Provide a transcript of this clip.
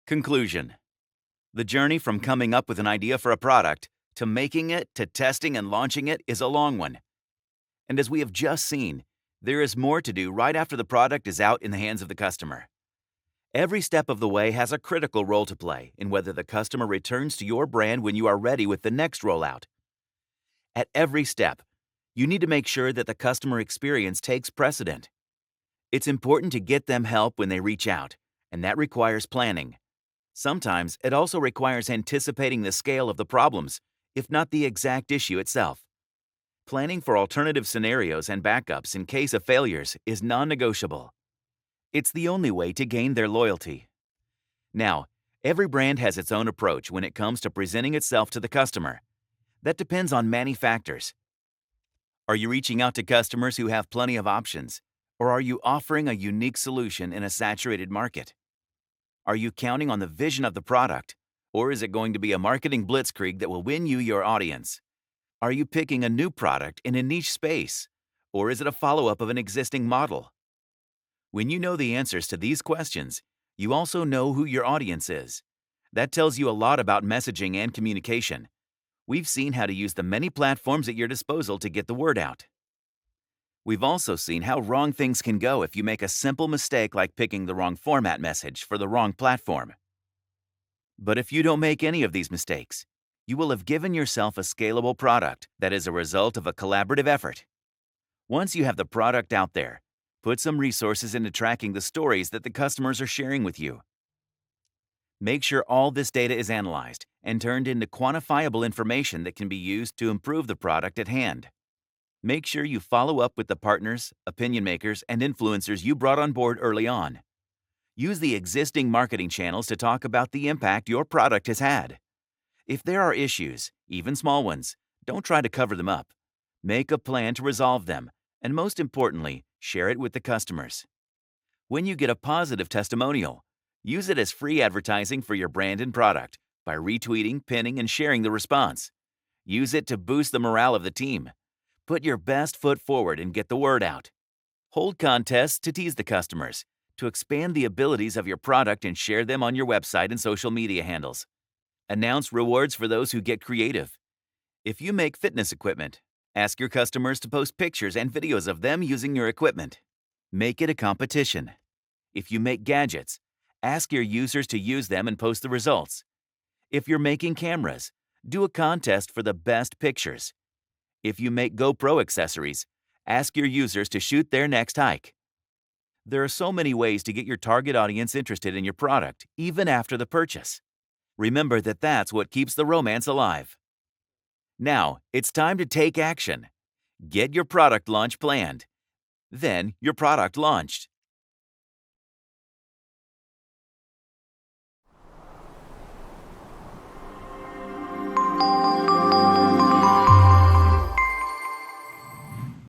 Conclusion. The journey from coming up with an idea for a product to making it to testing and launching it is a long one. And as we have just seen, there is more to do right after the product is out in the hands of the customer. Every step of the way has a critical role to play in whether the customer returns to your brand when you are ready with the next rollout. At every step, you need to make sure that the customer experience takes precedent. It's important to get them help when they reach out, and that requires planning. Sometimes it also requires anticipating the scale of the problems, if not the exact issue itself. Planning for alternative scenarios and backups in case of failures is non-negotiable. It's the only way to gain their loyalty. Now, every brand has its own approach when it comes to presenting itself to the customer. That depends on many factors. Are you reaching out to customers who have plenty of options, or are you offering a unique solution in a saturated market? Are you counting on the vision of the product, or is it going to be a marketing blitzkrieg that will win you your audience? Are you picking a new product in a niche space, or is it a follow-up of an existing model? When you know the answers to these questions, you also know who your audience is. That tells you a lot about messaging and communication. We've seen how to use the many platforms at your disposal to get the word out. We've also seen how wrong things can go if you make a simple mistake like picking the wrong format message for the wrong platform. But if you don't make any of these mistakes, you will have given yourself a scalable product that is a result of a collaborative effort. Once you have the product out there, put some resources into tracking the stories that the customers are sharing with you. Make sure all this data is analyzed and turned into quantifiable information that can be used to improve the product at hand. Make sure you follow up with the partners, opinion makers, and influencers you brought on board early on. Use the existing marketing channels to talk about the impact your product has had. If there are issues, even small ones, don't try to cover them up. Make a plan to resolve them, and most importantly, share it with the customers. When you get a positive testimonial, use it as free advertising for your brand and product by retweeting, pinning, and sharing the response. Use it to boost the morale of the team. Put your best foot forward and get the word out. Hold contests to tease the customers, to expand the abilities of your product and share them on your website and social media handles. Announce rewards for those who get creative. If you make fitness equipment, ask your customers to post pictures and videos of them using your equipment. Make it a competition. If you make gadgets, ask your users to use them and post the results. If you're making cameras, do a contest for the best pictures. If you make GoPro accessories, ask your users to shoot their next hike. There are so many ways to get your target audience interested in your product, even after the purchase. Remember that that's what keeps the romance alive. Now, it's time to take action. Get your product launch planned. Then, your product launched.